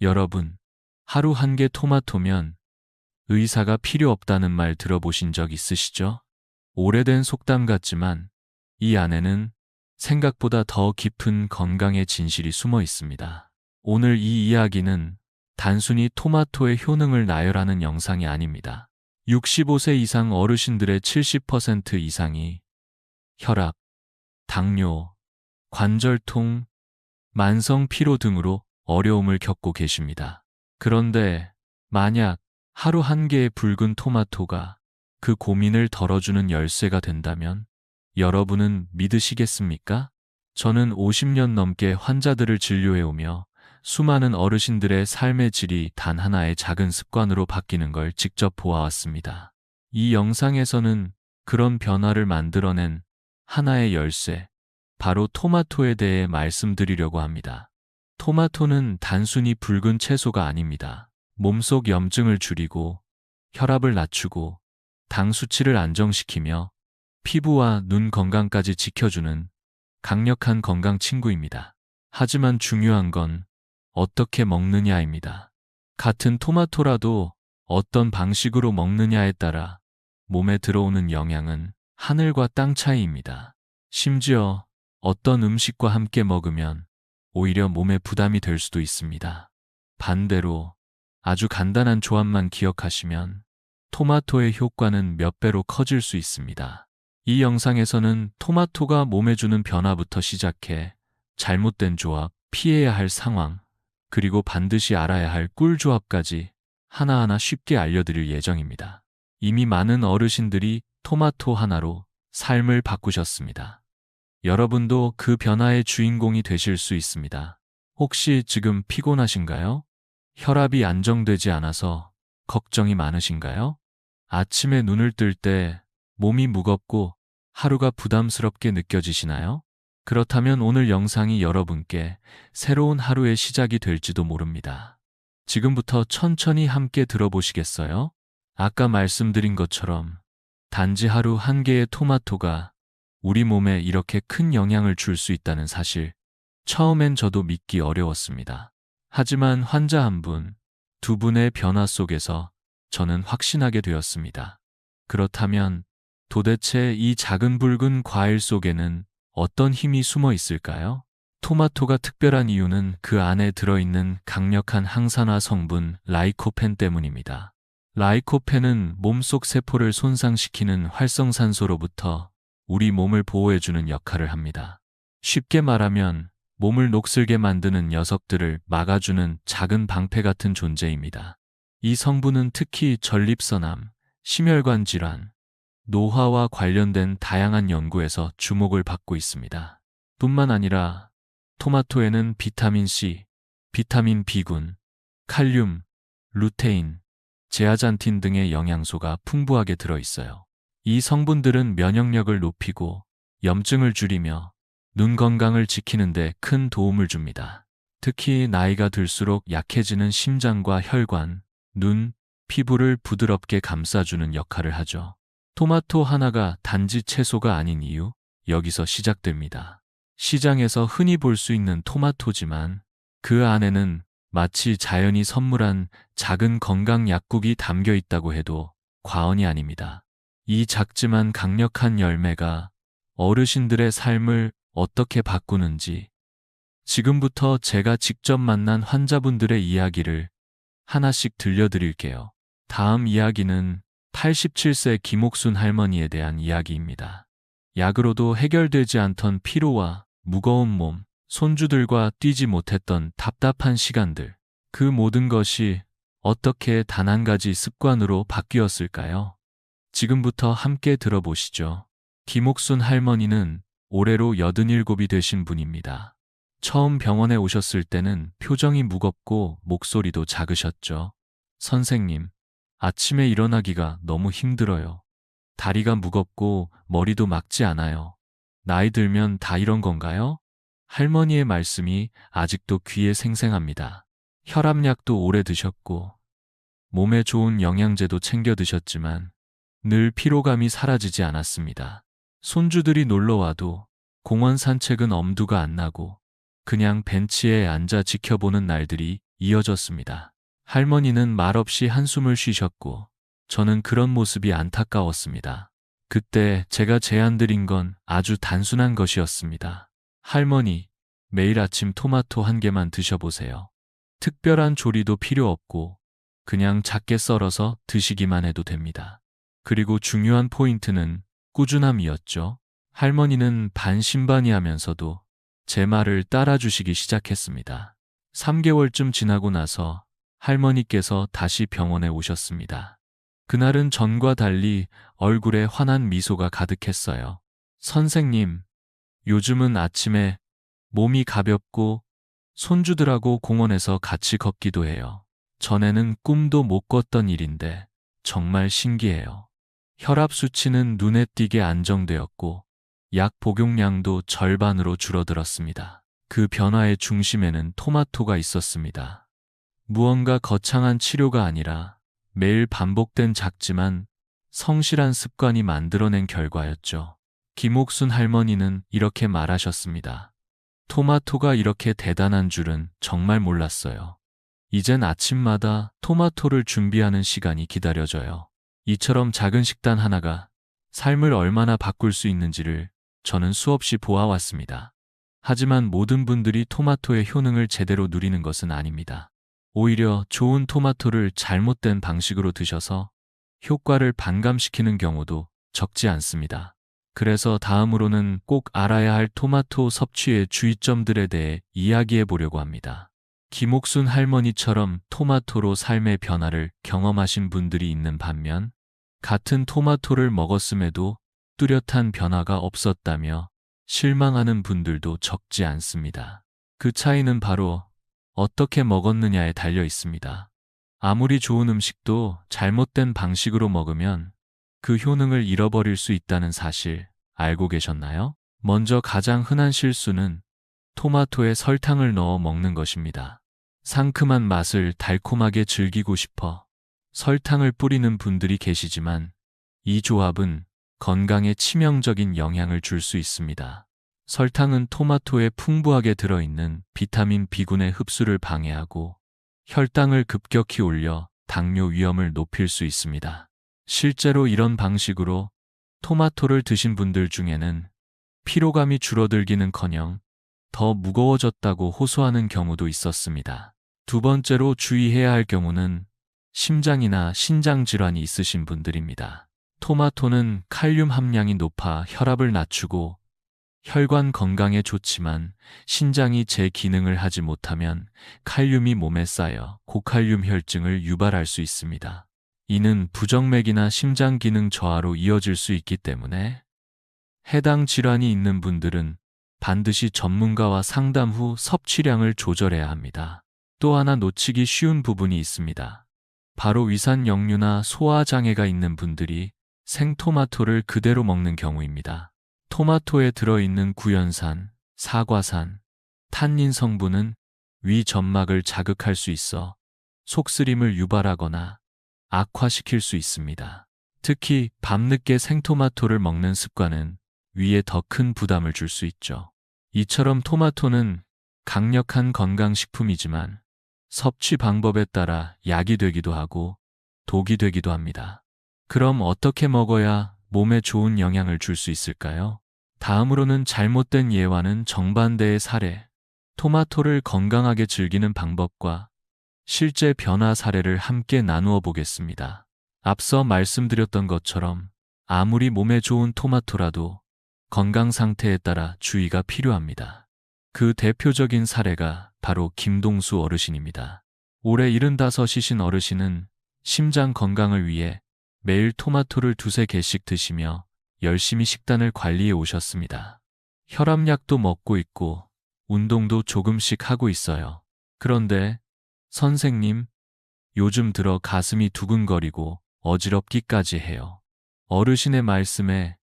여러분, 하루 한 개 토마토면 의사가 필요 없다는 말 들어보신 적 있으시죠? 오래된 속담 같지만 이 안에는 생각보다 더 깊은 건강의 진실이 숨어 있습니다. 오늘 이 이야기는 단순히 토마토의 효능을 나열하는 영상이 아닙니다. 65세 이상 어르신들의 70% 이상이 혈압, 당뇨, 관절통, 만성 피로 등으로 어려움을 겪고 계십니다. 그런데 만약 하루 한 개의 붉은 토마토가 그 고민을 덜어주는 열쇠가 된다면 여러분은 믿으시겠습니까? 저는 50년 넘게 환자들을 진료해오며 수많은 어르신들의 삶의 질이 단 하나의 작은 습관으로 바뀌는 걸 직접 보아왔습니다. 이 영상에서는 그런 변화를 만들어낸 하나의 열쇠, 바로 토마토에 대해 말씀드리려고 합니다. 토마토는 단순히 붉은 채소가 아닙니다. 몸속 염증을 줄이고 혈압을 낮추고 당 수치를 안정시키며 피부와 눈 건강까지 지켜주는 강력한 건강 친구입니다. 하지만 중요한 건 어떻게 먹느냐입니다. 같은 토마토라도 어떤 방식으로 먹느냐에 따라 몸에 들어오는 영향은 하늘과 땅 차이입니다. 심지어 어떤 음식과 함께 먹으면 오히려 몸에 부담이 될 수도 있습니다. 반대로 아주 간단한 조합만 기억하시면 토마토의 효과는 몇 배로 커질 수 있습니다. 이 영상에서는 토마토가 몸에 주는 변화부터 시작해 잘못된 조합, 피해야 할 상황, 그리고 반드시 알아야 할 꿀조합까지 하나하나 쉽게 알려드릴 예정입니다. 이미 많은 어르신들이 토마토 하나로 삶을 바꾸셨습니다. 여러분도 그 변화의 주인공이 되실 수 있습니다. 혹시 지금 피곤하신가요? 혈압이 안정되지 않아서 걱정이 많으신가요? 아침에 눈을 뜰 때 몸이 무겁고 하루가 부담스럽게 느껴지시나요? 그렇다면 오늘 영상이 여러분께 새로운 하루의 시작이 될지도 모릅니다. 지금부터 천천히 함께 들어보시겠어요? 아까 말씀드린 것처럼 단지 하루 한 개의 토마토가 우리 몸에 이렇게 큰 영향을 줄 수 있다는 사실, 처음엔 저도 믿기 어려웠습니다. 하지만 환자 한 분, 두 분의 변화 속에서 저는 확신하게 되었습니다. 그렇다면 도대체 이 작은 붉은 과일 속에는 어떤 힘이 숨어 있을까요? 토마토가 특별한 이유는 그 안에 들어있는 강력한 항산화 성분 라이코펜 때문입니다. 라이코펜은 몸속 세포를 손상시키는 활성산소로부터 우리 몸을 보호해주는 역할을 합니다. 쉽게 말하면 몸을 녹슬게 만드는 녀석들을 막아주는 작은 방패 같은 존재입니다. 이 성분은 특히 전립선암, 심혈관 질환, 노화와 관련된 다양한 연구에서 주목을 받고 있습니다. 뿐만 아니라 토마토에는 비타민 C, 비타민 B군, 칼륨, 루테인, 제아잔틴 등의 영양소가 풍부하게 들어있어요. 이 성분들은 면역력을 높이고 염증을 줄이며 눈 건강을 지키는 데 큰 도움을 줍니다. 특히 나이가 들수록 약해지는 심장과 혈관, 눈, 피부를 부드럽게 감싸주는 역할을 하죠. 토마토 하나가 단지 채소가 아닌 이유, 여기서 시작됩니다. 시장에서 흔히 볼 수 있는 토마토지만 그 안에는 마치 자연이 선물한 작은 건강 약국이 담겨 있다고 해도 과언이 아닙니다. 이 작지만 강력한 열매가 어르신들의 삶을 어떻게 바꾸는지 지금부터 제가 직접 만난 환자분들의 이야기를 하나씩 들려드릴게요. 다음 이야기는 87세 김옥순 할머니에 대한 이야기입니다. 약으로도 해결되지 않던 피로와 무거운 몸, 손주들과 뛰지 못했던 답답한 시간들, 그 모든 것이 어떻게 단 한 가지 습관으로 바뀌었을까요? 지금부터 함께 들어보시죠. 김옥순 할머니는 올해로 87이 되신 분입니다. 처음 병원에 오셨을 때는 표정이 무겁고 목소리도 작으셨죠. 선생님, 아침에 일어나기가 너무 힘들어요. 다리가 무겁고 머리도 막지 않아요. 나이 들면 다 이런 건가요? 할머니의 말씀이 아직도 귀에 생생합니다. 혈압약도 오래 드셨고 몸에 좋은 영양제도 챙겨 드셨지만 늘 피로감이 사라지지 않았습니다. 손주들이 놀러와도 공원 산책은 엄두가 안 나고 그냥 벤치에 앉아 지켜보는 날들이 이어졌습니다. 할머니는 말없이 한숨을 쉬셨고 저는 그런 모습이 안타까웠습니다. 그때 제가 제안드린 건 아주 단순한 것이었습니다. 할머니, 매일 아침 토마토 한 개만 드셔보세요. 특별한 조리도 필요 없고 그냥 작게 썰어서 드시기만 해도 됩니다. 그리고 중요한 포인트는 꾸준함이었죠. 할머니는 반신반의하면서도 제 말을 따라주시기 시작했습니다. 3개월쯤 지나고 나서 할머니께서 다시 병원에 오셨습니다. 그날은 전과 달리 얼굴에 환한 미소가 가득했어요. 선생님, 요즘은 아침에 몸이 가볍고 손주들하고 공원에서 같이 걷기도 해요. 전에는 꿈도 못 꿨던 일인데 정말 신기해요. 혈압 수치는 눈에 띄게 안정되었고 약 복용량도 절반으로 줄어들었습니다. 그 변화의 중심에는 토마토가 있었습니다. 무언가 거창한 치료가 아니라 매일 반복된 작지만 성실한 습관이 만들어낸 결과였죠. 김옥순 할머니는 이렇게 말하셨습니다. 토마토가 이렇게 대단한 줄은 정말 몰랐어요. 이젠 아침마다 토마토를 준비하는 시간이 기다려져요. 이처럼 작은 식단 하나가 삶을 얼마나 바꿀 수 있는지를 저는 수없이 보아왔습니다. 하지만 모든 분들이 토마토의 효능을 제대로 누리는 것은 아닙니다. 오히려 좋은 토마토를 잘못된 방식으로 드셔서 효과를 반감시키는 경우도 적지 않습니다. 그래서 다음으로는 꼭 알아야 할 토마토 섭취의 주의점들에 대해 이야기해 보려고 합니다. 김옥순 할머니처럼 토마토로 삶의 변화를 경험하신 분들이 있는 반면 같은 토마토를 먹었음에도 뚜렷한 변화가 없었다며 실망하는 분들도 적지 않습니다. 그 차이는 바로 어떻게 먹었느냐에 달려 있습니다. 아무리 좋은 음식도 잘못된 방식으로 먹으면 그 효능을 잃어버릴 수 있다는 사실 알고 계셨나요? 먼저 가장 흔한 실수는 토마토에 설탕을 넣어 먹는 것입니다. 상큼한 맛을 달콤하게 즐기고 싶어 설탕을 뿌리는 분들이 계시지만 이 조합은 건강에 치명적인 영향을 줄 수 있습니다. 설탕은 토마토에 풍부하게 들어있는 비타민 B군의 흡수를 방해하고 혈당을 급격히 올려 당뇨 위험을 높일 수 있습니다. 실제로 이런 방식으로 토마토를 드신 분들 중에는 피로감이 줄어들기는커녕 더 무거워졌다고 호소하는 경우도 있었습니다. 두 번째로 주의해야 할 경우는 심장이나 신장 질환이 있으신 분들입니다. 토마토는 칼륨 함량이 높아 혈압을 낮추고 혈관 건강에 좋지만 신장이 제 기능을 하지 못하면 칼륨이 몸에 쌓여 고칼륨 혈증을 유발할 수 있습니다. 이는 부정맥이나 심장 기능 저하로 이어질 수 있기 때문에 해당 질환이 있는 분들은 반드시 전문가와 상담 후 섭취량을 조절해야 합니다. 또 하나 놓치기 쉬운 부분이 있습니다. 바로 위산 역류나 소화 장애가 있는 분들이 생토마토를 그대로 먹는 경우입니다. 토마토에 들어있는 구연산, 사과산, 탄닌 성분은 위 점막을 자극할 수 있어 속쓰림을 유발하거나 악화시킬 수 있습니다. 특히 밤늦게 생토마토를 먹는 습관은 위에 더 큰 부담을 줄 수 있죠. 이처럼 토마토는 강력한 건강식품이지만 섭취 방법에 따라 약이 되기도 하고 독이 되기도 합니다. 그럼 어떻게 먹어야 몸에 좋은 영향을 줄 수 있을까요? 다음으로는 잘못된 예와는 정반대의 사례, 토마토를 건강하게 즐기는 방법과 실제 변화 사례를 함께 나누어 보겠습니다. 앞서 말씀드렸던 것처럼 아무리 몸에 좋은 토마토라도 건강 상태에 따라 주의가 필요합니다. 그 대표적인 사례가 바로 김동수 어르신입니다. 올해 75이신 어르신은 심장 건강을 위해 매일 토마토를 2~3개씩 드시며 열심히 식단을 관리해 오셨습니다. 혈압약도 먹고 있고 운동도 조금씩 하고 있어요. 그런데 선생님, 요즘 들어 가슴이 두근거리고 어지럽기까지 해요. 어르신의 말씀에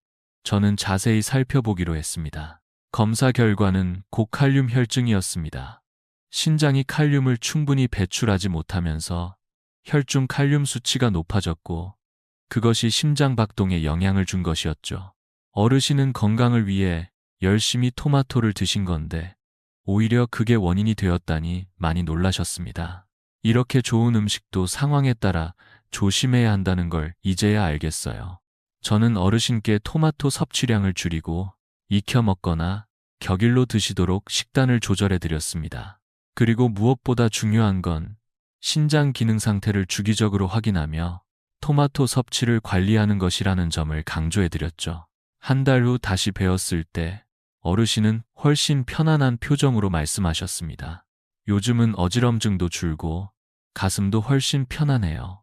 저는 자세히 살펴보기로 했습니다. 검사 결과는 고칼륨 혈증이었습니다. 신장이 칼륨을 충분히 배출하지 못하면서 혈중 칼륨 수치가 높아졌고 그것이 심장 박동에 영향을 준 것이었죠. 어르신은 건강을 위해 열심히 토마토를 드신 건데 오히려 그게 원인이 되었다니 많이 놀라셨습니다. 이렇게 좋은 음식도 상황에 따라 조심해야 한다는 걸 이제야 알겠어요. 저는 어르신께 토마토 섭취량을 줄이고 익혀 먹거나 격일로 드시도록 식단을 조절해 드렸습니다. 그리고 무엇보다 중요한 건 신장 기능 상태를 주기적으로 확인하며 토마토 섭취를 관리하는 것이라는 점을 강조해 드렸죠. 한 달 후 다시 뵈었을 때 어르신은 훨씬 편안한 표정으로 말씀하셨습니다. 요즘은 어지럼증도 줄고 가슴도 훨씬 편안해요.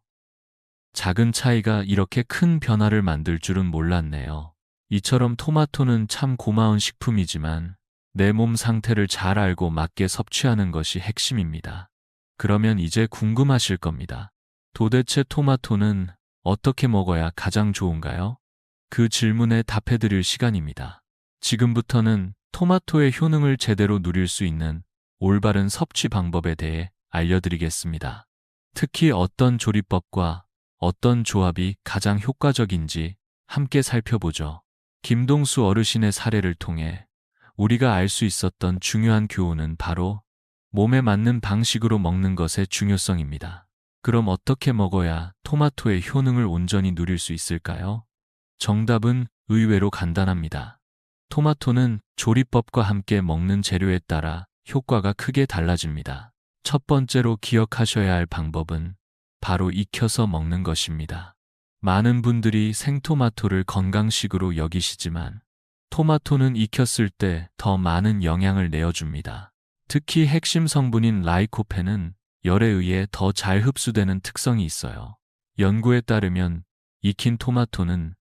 작은 차이가 이렇게 큰 변화를 만들 줄은 몰랐네요. 이처럼 토마토는 참 고마운 식품이지만 내 몸 상태를 잘 알고 맞게 섭취하는 것이 핵심입니다. 그러면 이제 궁금하실 겁니다. 도대체 토마토는 어떻게 먹어야 가장 좋은가요? 그 질문에 답해 드릴 시간입니다. 지금부터는 토마토의 효능을 제대로 누릴 수 있는 올바른 섭취 방법에 대해 알려드리겠습니다. 특히 어떤 조리법과 어떤 조합이 가장 효과적인지 함께 살펴보죠. 김동수 어르신의 사례를 통해 우리가 알 수 있었던 중요한 교훈은 바로 몸에 맞는 방식으로 먹는 것의 중요성입니다. 그럼 어떻게 먹어야 토마토의 효능을 온전히 누릴 수 있을까요? 정답은 의외로 간단합니다. 토마토는 조리법과 함께 먹는 재료에 따라 효과가 크게 달라집니다. 첫 번째로 기억하셔야 할 방법은 바로 익혀서 먹는 것입니다. 많은 분들이 생토마토를 건강식으로 여기시지만 토마토는 익혔을 때 더 많은 영양을 내어줍니다. 특히 핵심 성분인 라이코펜은 열에 의해 더 잘 흡수되는 특성이 있어요. 연구에 따르면 익힌 토마토는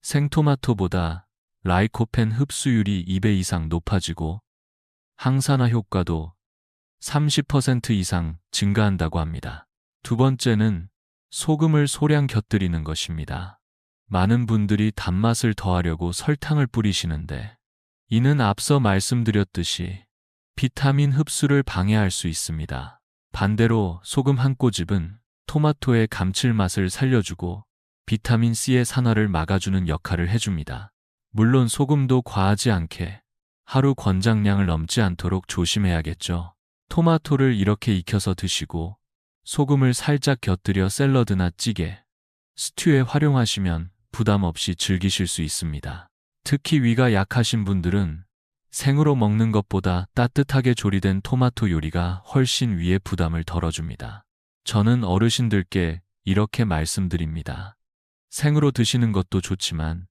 생토마토보다 라이코펜 흡수율이 2배 이상 높아지고 항산화 효과도 30% 이상 증가한다고 합니다. 두 번째는 소금을 소량 곁들이는 것입니다. 많은 분들이 단맛을 더하려고 설탕을 뿌리시는데 이는 앞서 말씀드렸듯이 비타민 흡수를 방해할 수 있습니다. 반대로 소금 한 꼬집은 토마토의 감칠맛을 살려주고 비타민 C의 산화를 막아주는 역할을 해줍니다. 물론 소금도 과하지 않게 하루 권장량을 넘지 않도록 조심해야겠죠. 토마토를 이렇게 익혀서 드시고 소금을 살짝 곁들여 샐러드나 찌개, 스튜에 활용하시면 부담 없이 즐기실 수 있습니다. 특히 위가 약하신 분들은 생으로 먹는 것보다 따뜻하게 조리된 토마토 요리가 훨씬 위의 부담을 덜어줍니다. 저는 어르신들께 이렇게 말씀드립니다. 생으로 드시는 것도 좋지만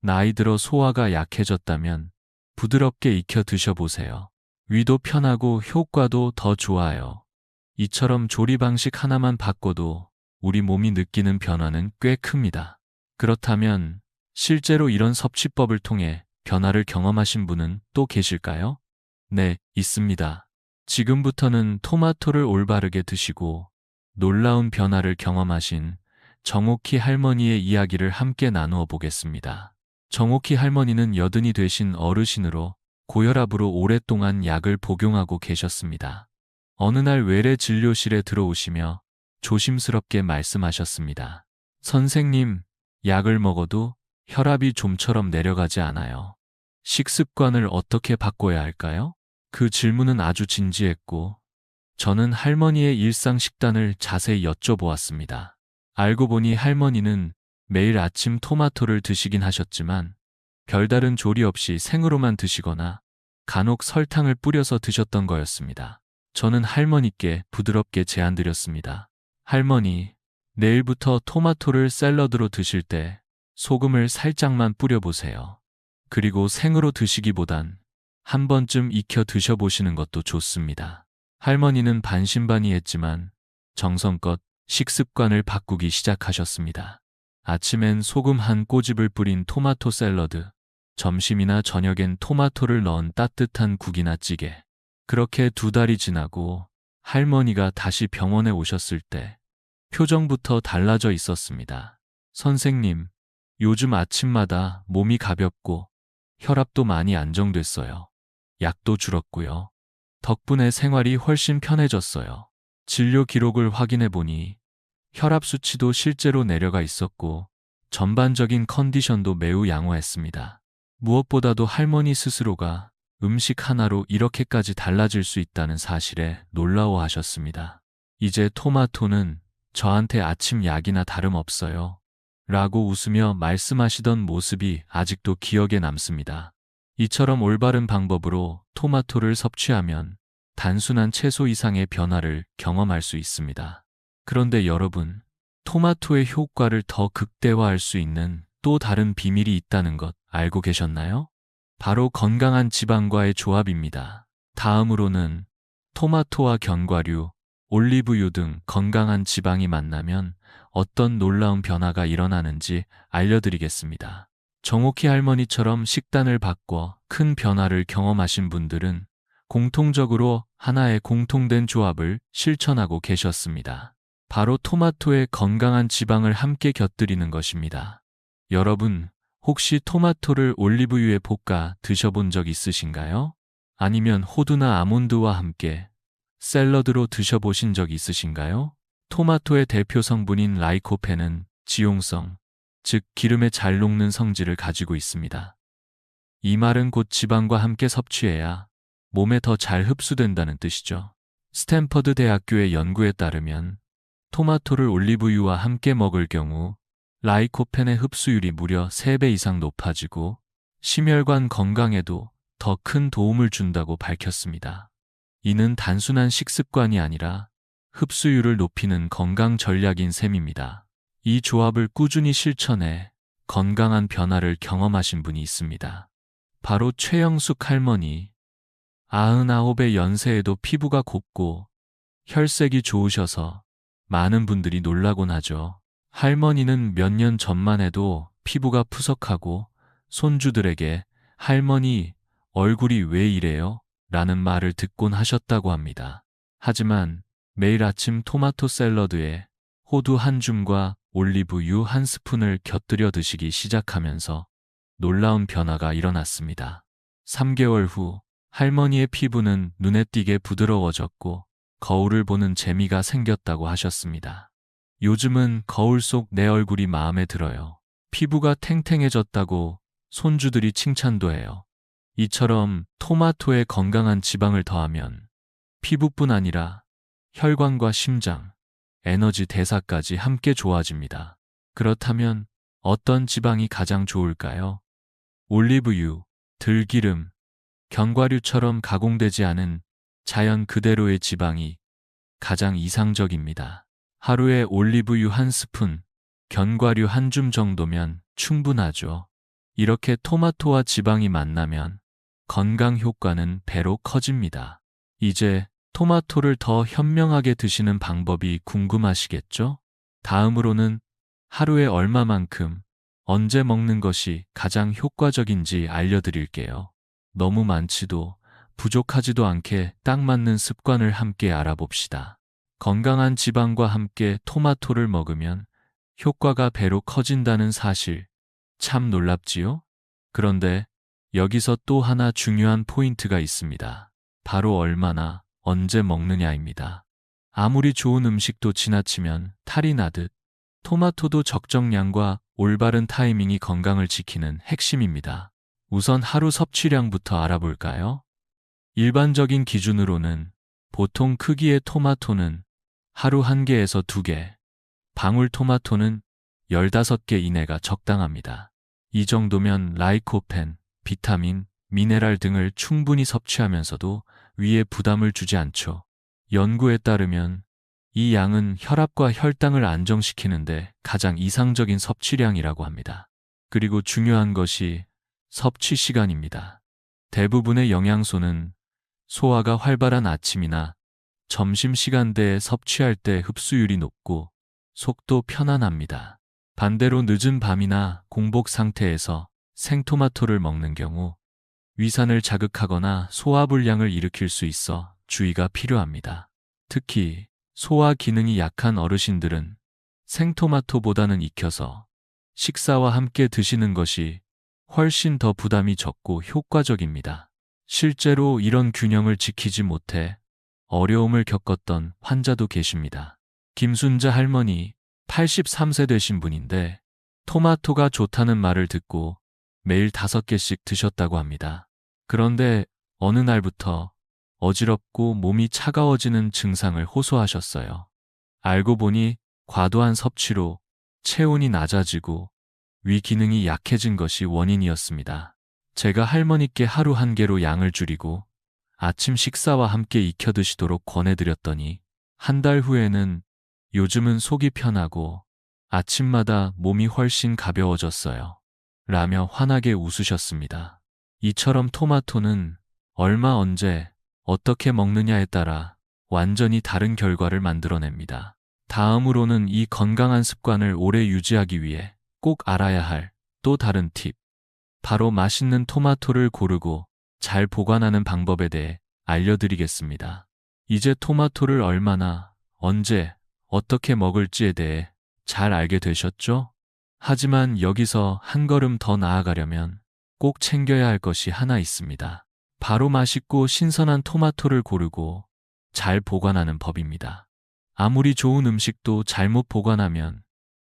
나이 들어 소화가 약해졌다면 부드럽게 익혀 드셔보세요. 위도 편하고 효과도 더 좋아요. 이처럼 조리 방식 하나만 바꿔도 우리 몸이 느끼는 변화는 꽤 큽니다. 그렇다면 실제로 이런 섭취법을 통해 변화를 경험하신 분은 또 계실까요? 네, 있습니다. 지금부터는 토마토를 올바르게 드시고 놀라운 변화를 경험하신 정옥희 할머니의 이야기를 함께 나누어 보겠습니다. 정옥희 할머니는 80이 되신 어르신으로 고혈압으로 오랫동안 약을 복용하고 계셨습니다. 어느 날 외래 진료실에 들어오시며 조심스럽게 말씀하셨습니다. 선생님, 약을 먹어도 혈압이 좀처럼 내려가지 않아요. 식습관을 어떻게 바꿔야 할까요? 그 질문은 아주 진지했고 저는 할머니의 일상 식단을 자세히 여쭤보았습니다. 알고 보니 할머니는 매일 아침 토마토를 드시긴 하셨지만 별다른 조리 없이 생으로만 드시거나 간혹 설탕을 뿌려서 드셨던 거였습니다. 저는 할머니께 부드럽게 제안드렸습니다. 할머니, 내일부터 토마토를 샐러드로 드실 때 소금을 살짝만 뿌려보세요. 그리고 생으로 드시기보단 한 번쯤 익혀 드셔보시는 것도 좋습니다. 할머니는 반신반의했지만 정성껏 식습관을 바꾸기 시작하셨습니다. 아침엔 소금 한 꼬집을 뿌린 토마토 샐러드, 점심이나 저녁엔 토마토를 넣은 따뜻한 국이나 찌개. 그렇게 2달이 지나고 할머니가 다시 병원에 오셨을 때 표정부터 달라져 있었습니다. 선생님, 요즘 아침마다 몸이 가볍고 혈압도 많이 안정됐어요. 약도 줄었고요. 덕분에 생활이 훨씬 편해졌어요. 진료 기록을 확인해 보니 혈압 수치도 실제로 내려가 있었고 전반적인 컨디션도 매우 양호했습니다. 무엇보다도 할머니 스스로가 음식 하나로 이렇게까지 달라질 수 있다는 사실에 놀라워하셨습니다. 이제 토마토는 저한테 아침 약이나 다름없어요. 라고 웃으며 말씀하시던 모습이 아직도 기억에 남습니다. 이처럼 올바른 방법으로 토마토를 섭취하면 단순한 채소 이상의 변화를 경험할 수 있습니다. 그런데 여러분, 토마토의 효과를 더 극대화할 수 있는 또 다른 비밀이 있다는 것 알고 계셨나요? 바로 건강한 지방과의 조합입니다. 다음으로는 토마토와 견과류, 올리브유 등 건강한 지방이 만나면 어떤 놀라운 변화가 일어나는지 알려드리겠습니다. 정옥희 할머니처럼 식단을 바꿔 큰 변화를 경험하신 분들은 공통적으로 하나의 공통된 조합을 실천하고 계셨습니다. 바로 토마토의 건강한 지방을 함께 곁들이는 것입니다. 여러분, 혹시 토마토를 올리브유에 볶아 드셔본 적 있으신가요? 아니면 호두나 아몬드와 함께 샐러드로 드셔보신 적 있으신가요? 토마토의 대표 성분인 라이코펜은 지용성, 즉 기름에 잘 녹는 성질을 가지고 있습니다. 이 말은 곧 지방과 함께 섭취해야 몸에 더 잘 흡수된다는 뜻이죠. 스탠퍼드 대학교의 연구에 따르면 토마토를 올리브유와 함께 먹을 경우 라이코펜의 흡수율이 무려 3배 이상 높아지고 심혈관 건강에도 더 큰 도움을 준다고 밝혔습니다. 이는 단순한 식습관이 아니라 흡수율을 높이는 건강 전략인 셈입니다. 이 조합을 꾸준히 실천해 건강한 변화를 경험하신 분이 있습니다. 바로 최영숙 할머니. 99의 연세에도 피부가 곱고 혈색이 좋으셔서 많은 분들이 놀라곤 하죠. 할머니는 몇 년 전만 해도 피부가 푸석하고 손주들에게 할머니 얼굴이 왜 이래요? 라는 말을 듣곤 하셨다고 합니다. 하지만 매일 아침 토마토 샐러드에 호두 한 줌과 올리브유 한 스푼을 곁들여 드시기 시작하면서 놀라운 변화가 일어났습니다. 3개월 후 할머니의 피부는 눈에 띄게 부드러워졌고 거울을 보는 재미가 생겼다고 하셨습니다. 요즘은 거울 속 내 얼굴이 마음에 들어요. 피부가 탱탱해졌다고 손주들이 칭찬도 해요. 이처럼 토마토에 건강한 지방을 더하면 피부뿐 아니라 혈관과 심장, 에너지 대사까지 함께 좋아집니다. 그렇다면 어떤 지방이 가장 좋을까요? 올리브유, 들기름, 견과류처럼 가공되지 않은 자연 그대로의 지방이 가장 이상적입니다. 하루에 올리브유 한 스푼, 견과류 한 줌 정도면 충분하죠. 이렇게 토마토와 지방이 만나면 건강 효과는 배로 커집니다. 이제 토마토를 더 현명하게 드시는 방법이 궁금하시겠죠? 다음으로는 하루에 얼마만큼, 언제 먹는 것이 가장 효과적인지 알려드릴게요. 너무 많지도 부족하지도 않게 딱 맞는 습관을 함께 알아봅시다. 건강한 지방과 함께 토마토를 먹으면 효과가 배로 커진다는 사실, 참 놀랍지요? 그런데 여기서 또 하나 중요한 포인트가 있습니다. 바로 얼마나, 언제 먹느냐입니다. 아무리 좋은 음식도 지나치면 탈이 나듯 토마토도 적정량과 올바른 타이밍이 건강을 지키는 핵심입니다. 우선 하루 섭취량부터 알아볼까요? 일반적인 기준으로는 보통 크기의 토마토는 하루 1개에서 2개, 방울토마토는 15개 이내가 적당합니다. 이 정도면 라이코펜, 비타민, 미네랄 등을 충분히 섭취하면서도 위에 부담을 주지 않죠. 연구에 따르면 이 양은 혈압과 혈당을 안정시키는데 가장 이상적인 섭취량이라고 합니다. 그리고 중요한 것이 섭취 시간입니다. 대부분의 영양소는 소화가 활발한 아침이나 점심시간대에 섭취할 때 흡수율이 높고 속도 편안합니다. 반대로 늦은 밤이나 공복 상태에서 생토마토를 먹는 경우 위산을 자극하거나 소화불량을 일으킬 수 있어 주의가 필요합니다. 특히 소화 기능이 약한 어르신들은 생토마토보다는 익혀서 식사와 함께 드시는 것이 훨씬 더 부담이 적고 효과적입니다. 실제로 이런 균형을 지키지 못해 어려움을 겪었던 환자도 계십니다. 김순자 할머니 83세 되신 분인데 토마토가 좋다는 말을 듣고 매일 5개씩 드셨다고 합니다. 그런데 어느 날부터 어지럽고 몸이 차가워지는 증상을 호소하셨어요. 알고 보니 과도한 섭취로 체온이 낮아지고 위 기능이 약해진 것이 원인이었습니다. 제가 할머니께 하루 한 개로 양을 줄이고 아침 식사와 함께 익혀 드시도록 권해드렸더니 한 달 후에는 요즘은 속이 편하고 아침마다 몸이 훨씬 가벼워졌어요. 라며 환하게 웃으셨습니다. 이처럼 토마토는 얼마 언제 어떻게 먹느냐에 따라 완전히 다른 결과를 만들어냅니다. 다음으로는 이 건강한 습관을 오래 유지하기 위해 꼭 알아야 할 또 다른 팁. 바로 맛있는 토마토를 고르고 잘 보관하는 방법에 대해 알려드리겠습니다. 이제 토마토를 얼마나, 언제, 어떻게 먹을지에 대해 잘 알게 되셨죠? 하지만 여기서 한 걸음 더 나아가려면 꼭 챙겨야 할 것이 하나 있습니다. 바로 맛있고 신선한 토마토를 고르고 잘 보관하는 법입니다. 아무리 좋은 음식도 잘못 보관하면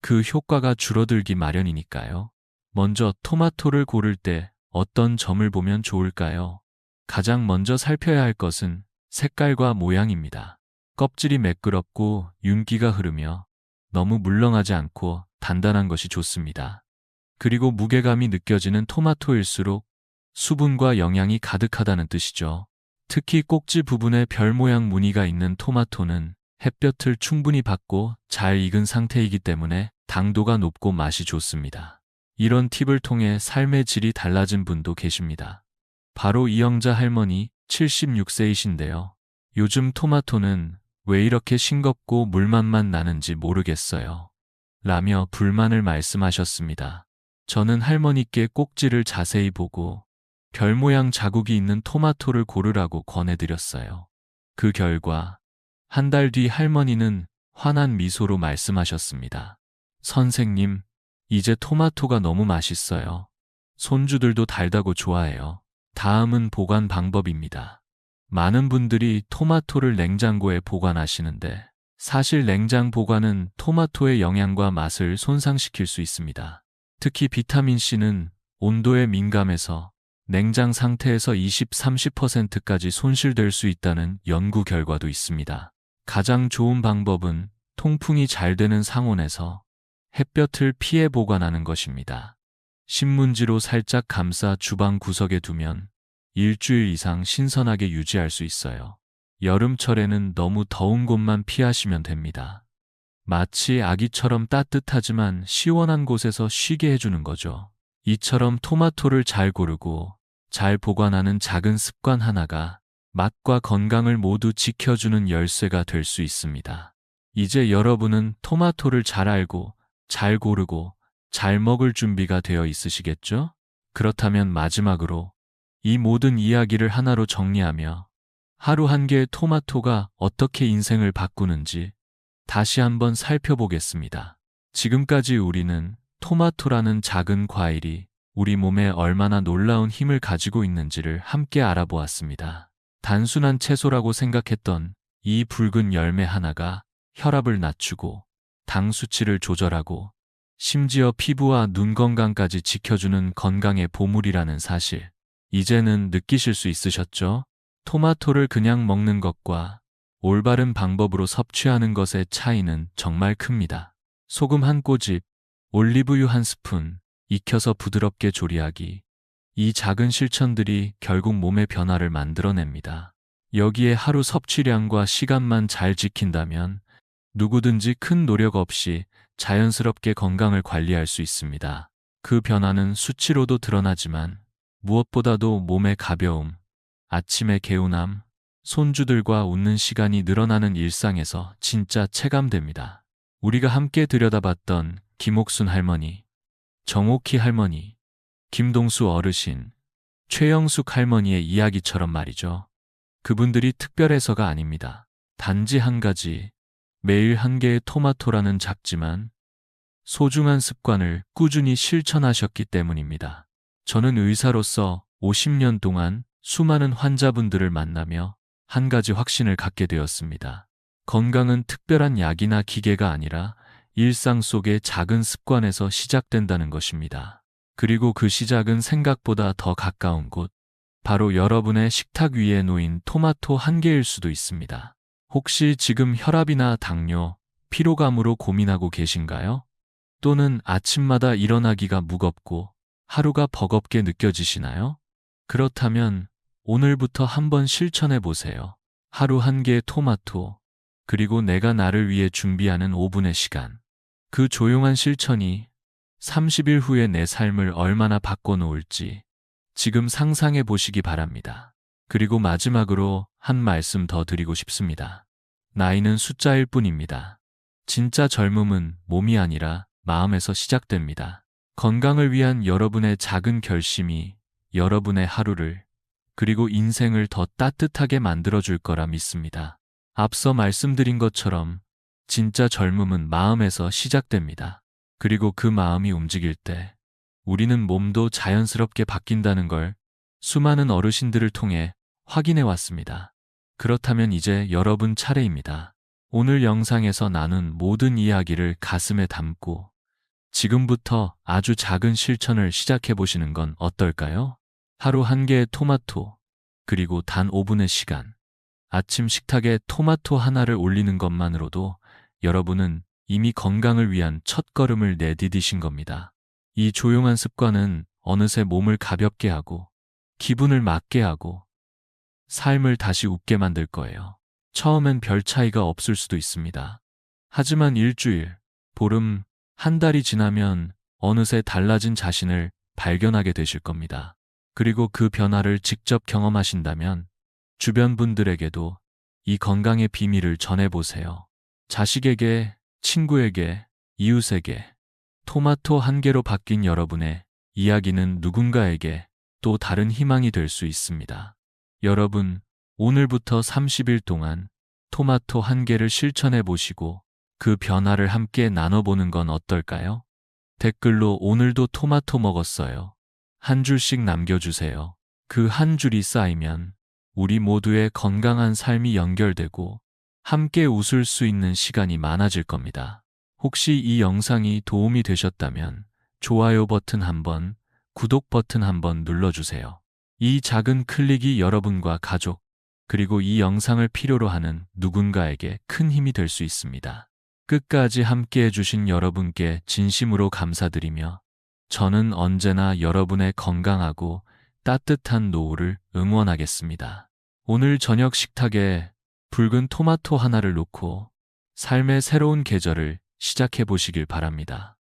그 효과가 줄어들기 마련이니까요. 먼저 토마토를 고를 때 어떤 점을 보면 좋을까요? 가장 먼저 살펴야 할 것은 색깔과 모양입니다. 껍질이 매끄럽고 윤기가 흐르며 너무 물렁하지 않고 단단한 것이 좋습니다. 그리고 무게감이 느껴지는 토마토일수록 수분과 영양이 가득하다는 뜻이죠. 특히 꼭지 부분에 별 모양 무늬가 있는 토마토는 햇볕을 충분히 받고 잘 익은 상태이기 때문에 당도가 높고 맛이 좋습니다. 이런 팁을 통해 삶의 질이 달라진 분도 계십니다. 바로 이영자 할머니 76세이신데요. 요즘 토마토는 왜 이렇게 싱겁고 물맛만 나는지 모르겠어요. 라며 불만을 말씀하셨습니다. 저는 할머니께 꼭지를 자세히 보고 별 모양 자국이 있는 토마토를 고르라고 권해드렸어요. 그 결과 한 달 뒤 할머니는 환한 미소로 말씀하셨습니다. 선생님, 이제 토마토가 너무 맛있어요. 손주들도 달다고 좋아해요. 다음은 보관 방법입니다. 많은 분들이 토마토를 냉장고에 보관하시는데 사실 냉장 보관은 토마토의 영양과 맛을 손상시킬 수 있습니다. 특히 비타민C는 온도에 민감해서 냉장 상태에서 20-30%까지 손실될 수 있다는 연구 결과도 있습니다. 가장 좋은 방법은 통풍이 잘 되는 상온에서 햇볕을 피해 보관하는 것입니다. 신문지로 살짝 감싸 주방 구석에 두면 일주일 이상 신선하게 유지할 수 있어요. 여름철에는 너무 더운 곳만 피하시면 됩니다. 마치 아기처럼 따뜻하지만 시원한 곳에서 쉬게 해주는 거죠. 이처럼 토마토를 잘 고르고 잘 보관하는 작은 습관 하나가 맛과 건강을 모두 지켜주는 열쇠가 될 수 있습니다. 이제 여러분은 토마토를 잘 알고 잘 고르고 잘 먹을 준비가 되어 있으시겠죠? 그렇다면 마지막으로 이 모든 이야기를 하나로 정리하며 하루 한 개의 토마토가 어떻게 인생을 바꾸는지 다시 한번 살펴보겠습니다. 지금까지 우리는 토마토라는 작은 과일이 우리 몸에 얼마나 놀라운 힘을 가지고 있는지를 함께 알아보았습니다. 단순한 채소라고 생각했던 이 붉은 열매 하나가 혈압을 낮추고 당 수치를 조절하고 심지어 피부와 눈 건강까지 지켜주는 건강의 보물이라는 사실, 이제는 느끼실 수 있으셨죠? 토마토를 그냥 먹는 것과 올바른 방법으로 섭취하는 것의 차이는 정말 큽니다. 소금 한 꼬집, 올리브유 한 스푼, 익혀서 부드럽게 조리하기. 이 작은 실천들이 결국 몸의 변화를 만들어냅니다. 여기에 하루 섭취량과 시간만 잘 지킨다면 누구든지 큰 노력 없이 자연스럽게 건강을 관리할 수 있습니다. 그 변화는 수치로도 드러나지만 무엇보다도 몸의 가벼움, 아침의 개운함, 손주들과 웃는 시간이 늘어나는 일상에서 진짜 체감됩니다. 우리가 함께 들여다봤던 김옥순 할머니, 정옥희 할머니, 김동수 어르신, 최영숙 할머니의 이야기처럼 말이죠. 그분들이 특별해서가 아닙니다. 단지 한 가지, 매일 한 개의 토마토라는 작지만 소중한 습관을 꾸준히 실천하셨기 때문입니다. 저는 의사로서 50년 동안 수많은 환자분들을 만나며 한 가지 확신을 갖게 되었습니다. 건강은 특별한 약이나 기계가 아니라 일상 속의 작은 습관에서 시작된다는 것입니다. 그리고 그 시작은 생각보다 더 가까운 곳, 바로 여러분의 식탁 위에 놓인 토마토 한 개일 수도 있습니다. 혹시 지금 혈압이나 당뇨, 피로감으로 고민하고 계신가요? 또는 아침마다 일어나기가 무겁고 하루가 버겁게 느껴지시나요? 그렇다면 오늘부터 한번 실천해 보세요. 하루 한 개의 토마토, 그리고 내가 나를 위해 준비하는 5분의 시간. 그 조용한 실천이 30일 후에 내 삶을 얼마나 바꿔놓을지 지금 상상해 보시기 바랍니다. 그리고 마지막으로 한 말씀 더 드리고 싶습니다. 나이는 숫자일 뿐입니다. 진짜 젊음은 몸이 아니라 마음에서 시작됩니다. 건강을 위한 여러분의 작은 결심이 여러분의 하루를 그리고 인생을 더 따뜻하게 만들어줄 거라 믿습니다. 앞서 말씀드린 것처럼 진짜 젊음은 마음에서 시작됩니다. 그리고 그 마음이 움직일 때 우리는 몸도 자연스럽게 바뀐다는 걸 수많은 어르신들을 통해 확인해 왔습니다. 그렇다면 이제 여러분 차례입니다. 오늘 영상에서 나눈 모든 이야기를 가슴에 담고 지금부터 아주 작은 실천을 시작해 보시는 건 어떨까요? 하루 한 개의 토마토, 그리고 단 5분의 시간. 아침 식탁에 토마토 하나를 올리는 것만으로도 여러분은 이미 건강을 위한 첫걸음을 내디디신 겁니다. 이 조용한 습관은 어느새 몸을 가볍게 하고 기분을 맑게 하고 삶을 다시 웃게 만들 거예요. 처음엔 별 차이가 없을 수도 있습니다. 하지만 일주일, 보름, 한 달이 지나면 어느새 달라진 자신을 발견하게 되실 겁니다. 그리고 그 변화를 직접 경험하신다면 주변 분들에게도 이 건강의 비밀을 전해보세요. 자식에게, 친구에게, 이웃에게 토마토 한 개로 바뀐 여러분의 이야기는 누군가에게 또 다른 희망이 될 수 있습니다. 여러분, 오늘부터 30일 동안 토마토 한 개를 실천해 보시고 그 변화를 함께 나눠보는 건 어떨까요? 댓글로 오늘도 토마토 먹었어요. 한 줄씩 남겨주세요. 그 한 줄이 쌓이면 우리 모두의 건강한 삶이 연결되고 함께 웃을 수 있는 시간이 많아질 겁니다. 혹시 이 영상이 도움이 되셨다면 좋아요 버튼 한번, 구독 버튼 한번 눌러주세요. 이 작은 클릭이 여러분과 가족, 그리고 이 영상을 필요로 하는 누군가에게 큰 힘이 될 수 있습니다. 끝까지 함께 해주신 여러분께 진심으로 감사드리며 저는 언제나 여러분의 건강하고 따뜻한 노후를 응원하겠습니다. 오늘 저녁 식탁에 붉은 토마토 하나를 놓고 삶의 새로운 계절을 시작해 보시길 바랍니다.